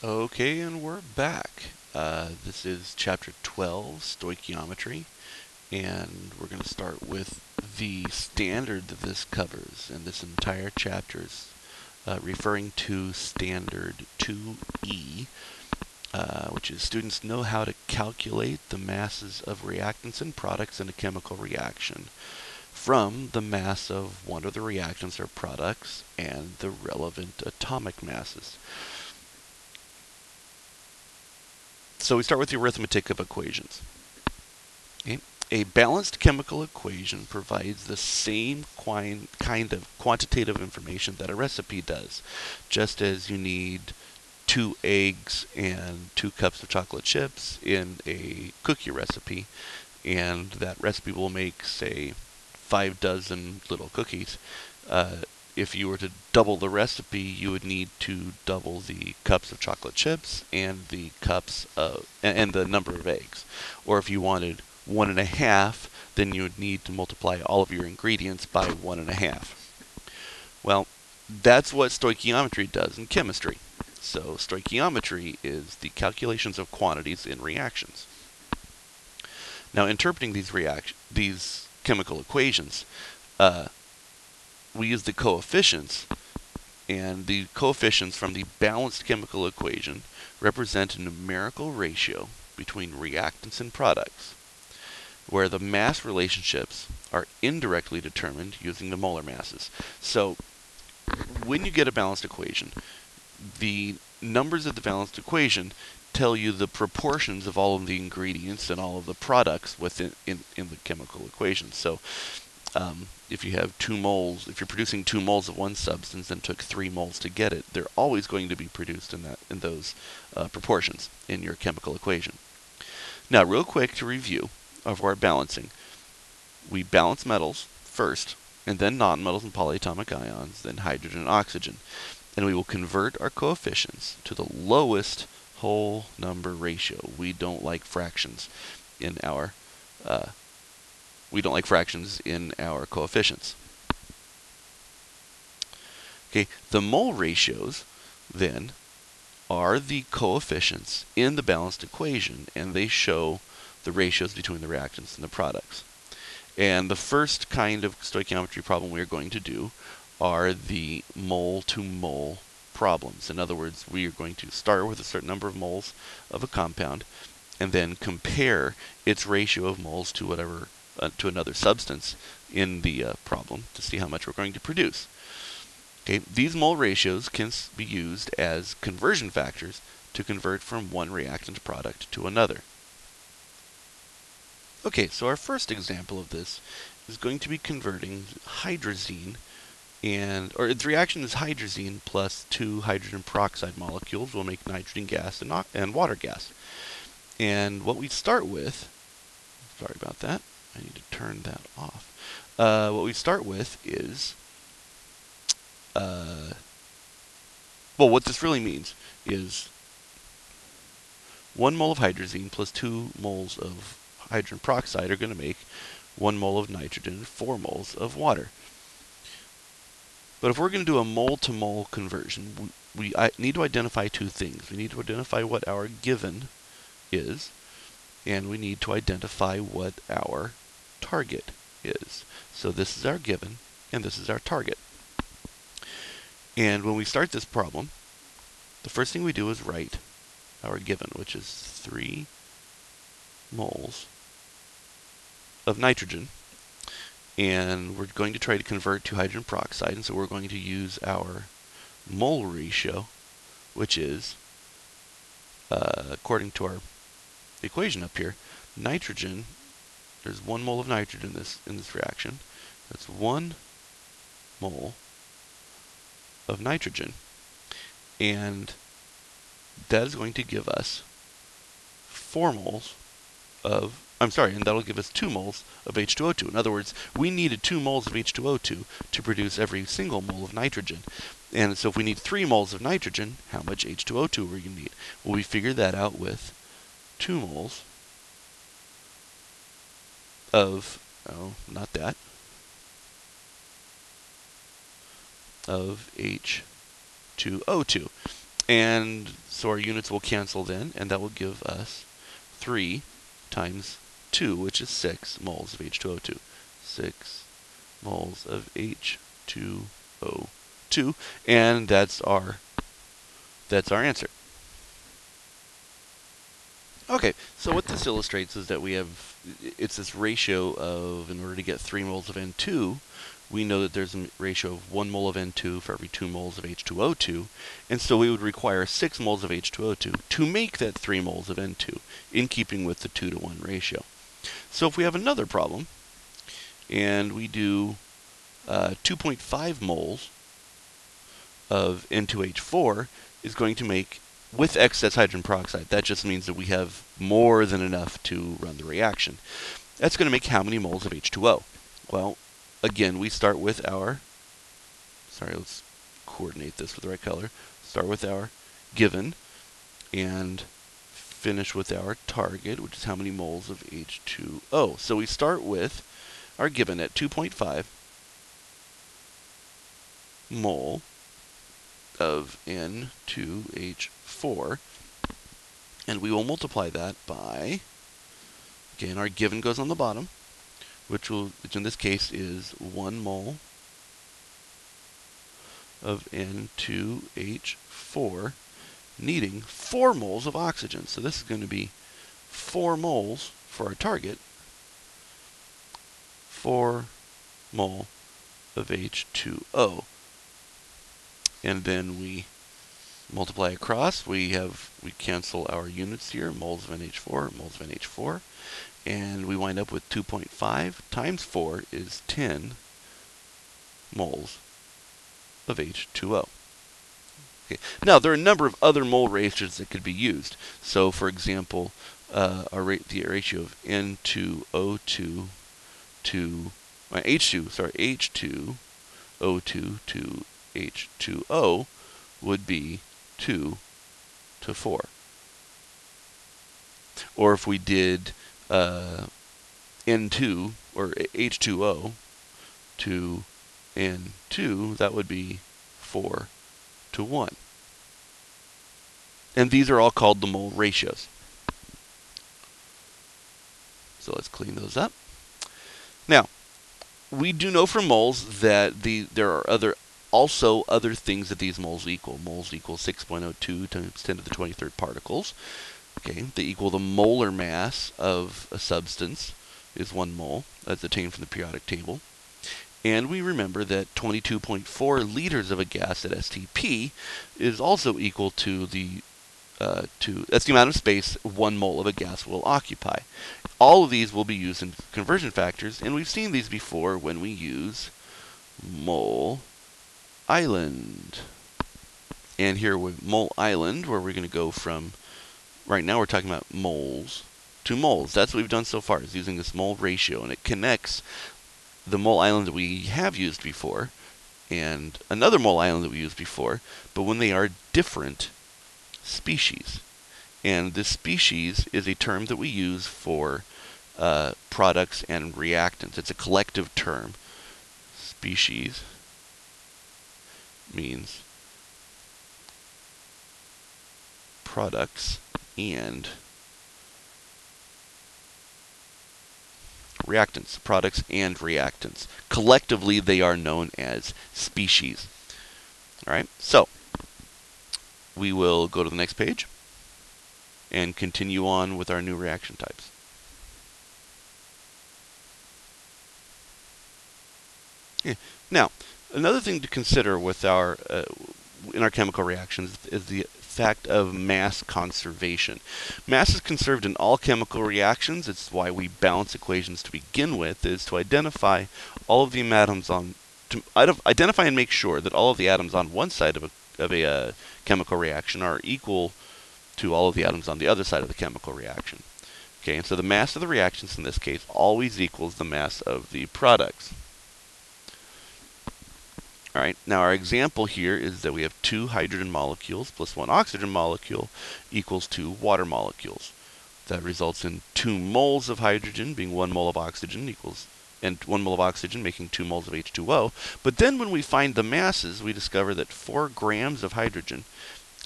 Okay, and we're back. This is chapter 12, Stoichiometry, and we're going to start with the standard that this covers. And this entire chapter is referring to standard 2E, which is students know how to calculate the masses of reactants and products in a chemical reaction from the mass of one of the reactants or products and the relevant atomic masses. So we start with the arithmetic of equations. Okay. A balanced chemical equation provides the same kind of quantitative information that a recipe does. Just as you need 2 eggs and 2 cups of chocolate chips in a cookie recipe, and that recipe will make, say, 5 dozen little cookies. If you were to double the recipe, you would need to double the cups of chocolate chips and the cups of, and the number of eggs. Or if you wanted 1.5, then you would need to multiply all of your ingredients by 1.5. Well, that's what stoichiometry does in chemistry. So stoichiometry is the calculations of quantities in reactions. Now, interpreting these chemical equations, we use the coefficients, and the coefficients from the balanced chemical equation represent a numerical ratio between reactants and products, where the mass relationships are indirectly determined using the molar masses. So when you get a balanced equation, the numbers of the balanced equation tell you the proportions of all of the ingredients and all of the products within in the chemical equation. So if you have 2 moles, if you're producing 2 moles of one substance and took 3 moles to get it, they're always going to be produced in those proportions in your chemical equation. Now, real quick to review of our balancing. We balance metals first, and then nonmetals and polyatomic ions, then hydrogen and oxygen. And we will convert our coefficients to the lowest whole number ratio. We don't like fractions in our coefficients. Okay, the mole ratios then are the coefficients in the balanced equation, and they show the ratios between the reactants and the products. And the first kind of stoichiometry problem we are going to do are the mole to mole problems. In other words, we are going to start with a certain number of moles of a compound and then compare its ratio of moles to whatever to another substance in the problem to see how much we're going to produce. Okay, these mole ratios can be used as conversion factors to convert from one reactant product to another. Okay, so our first example of this is going to be converting hydrazine, or its reaction is hydrazine plus 2 hydrogen peroxide molecules will make nitrogen gas and water gas. And what we start with, sorry about that, I need to turn that off. What we start with is, well, what this really means is 1 mole of hydrazine plus 2 moles of hydrogen peroxide are going to make 1 mole of nitrogen and 4 moles of water. But if we're going to do a mole-to-mole conversion, we need to identify 2 things. We need to identify what our given is, and we need to identify what our target is. So this is our given, and this is our target. And when we start this problem, the first thing we do is write our given, which is 3 moles of nitrogen. And we're going to try to convert to hydrogen peroxide, and so we're going to use our mole ratio, which is, according to our equation up here, nitrogen, there's 1 mole of nitrogen in this reaction. That's 1 mole of nitrogen. And that is going to give us 4 moles of, and that'll give us 2 moles of H2O2. In other words, we needed 2 moles of H2O2 to produce every single mole of nitrogen. And so if we need 3 moles of nitrogen, how much H2O2 are we going to need? Well, we figured that out with 2 moles of, not that, of H2O2. And so our units will cancel then, and that will give us 3 times 2, which is 6 moles of H2O2. 6 moles of H2O2, and that's our answer. Okay, so what this illustrates is that it's this ratio of, in order to get 3 moles of N2, we know that there's a ratio of 1 mole of N2 for every 2 moles of H2O2, and so we would require 6 moles of H2O2 to make that 3 moles of N2, in keeping with the 2 to 1 ratio. So if we have another problem, and we do 2.5 moles of N2H4 is going to make, with excess hydrogen peroxide, that just means that we have more than enough to run the reaction. That's going to make how many moles of H2O? Well, again, we start with our, let's coordinate this with the right color. Start with our given and finish with our target, which is how many moles of H2O. So we start with our given at 2.5 mole of N2H4, and we will multiply that by, again, our given goes on the bottom, which in this case is 1 mole of N2H4, needing 4 moles of oxygen. So this is going to be 4 moles for our target, 4 mole of H2O. And then we multiply across. We cancel our units here, moles of NH4, moles of NH4, and we wind up with 2.5 times 4 is 10 moles of H2O. Okay. Now, there are a number of other mole ratios that could be used. So, for example, the ratio of N2O2 to H2O2 to H2O would be 2 to 4. Or if we did N2 or H2O to N2, that would be 4 to 1. And these are all called the mole ratios. So let's clean those up. Now, we do know from moles that there are also other things that these moles equal. Moles equal 6.02 times 10 to the 23rd particles. Okay, they equal the molar mass of a substance is 1 mole. That's attained from the periodic table. And we remember that 22.4 liters of a gas at STP is also equal to that's the amount of space 1 mole of a gas will occupy. All of these will be used in conversion factors, and we've seen these before when we use mole island. And here with mole island, where we're going to go from, right now we're talking about moles to moles. That's what we've done so far, is using this mole ratio, and it connects the mole island that we have used before and another mole island that we used before, but when they are different species. And this species is a term that we use for products and reactants. It's a collective term. Species means products and reactants. Products and reactants. Collectively, they are known as species. All right, so we will go to the next page and continue on with our new reaction types. Yeah. Now, another thing to consider with in our chemical reactions is the fact of mass conservation. Mass is conserved in all chemical reactions. It's why we balance equations to begin with, is to identify all of the atoms identify and make sure that all of the atoms on one side of a chemical reaction are equal to all of the atoms on the other side of the chemical reaction. Okay, and so the mass of the reactions in this case always equals the mass of the products. All right, now our example here is that we have 2 hydrogen molecules plus 1 oxygen molecule equals 2 water molecules. That results in 2 moles of hydrogen being 1 mole of oxygen and 1 mole of oxygen making 2 moles of H2O. But then when we find the masses, we discover that 4 grams of hydrogen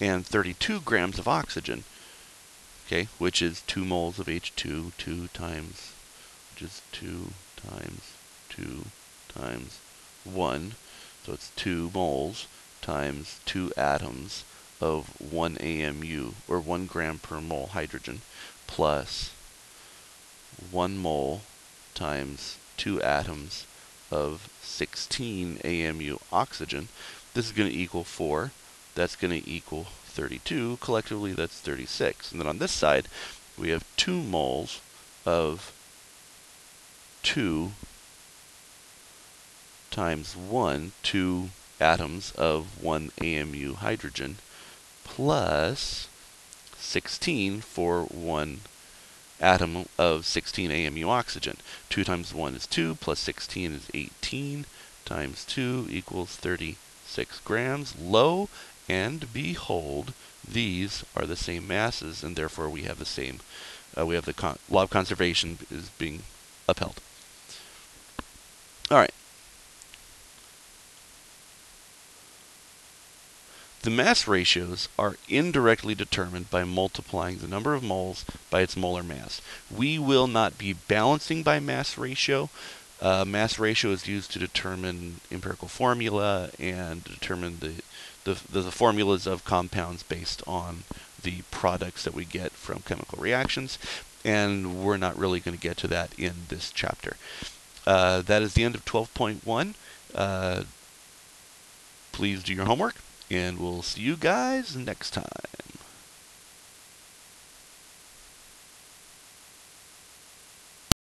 and 32 grams of oxygen, okay, which is 2 moles of H2, 2 times, which is 2 times 2 times 1, so it's 2 moles times 2 atoms of 1 AMU, or 1 gram per mole hydrogen, plus 1 mole times 2 atoms of 16 AMU oxygen. This is going to equal 4. That's going to equal 32. Collectively, that's 36. And then on this side, we have 2 moles of 2 times 1, 2 atoms of 1 AMU hydrogen, plus 16 for 1 atom of 16 AMU oxygen. 2 times 1 is 2, plus 16 is 18, times 2 equals 36 grams. Lo and behold, these are the same masses, and therefore we have the same, we have the law of conservation is being upheld. All right. The mass ratios are indirectly determined by multiplying the number of moles by its molar mass. We will not be balancing by mass ratio. Mass ratio is used to determine empirical formula and determine the formulas of compounds based on the products that we get from chemical reactions. And we're not really going to get to that in this chapter. That is the end of 12.1. Please do your homework, and we'll see you guys next time.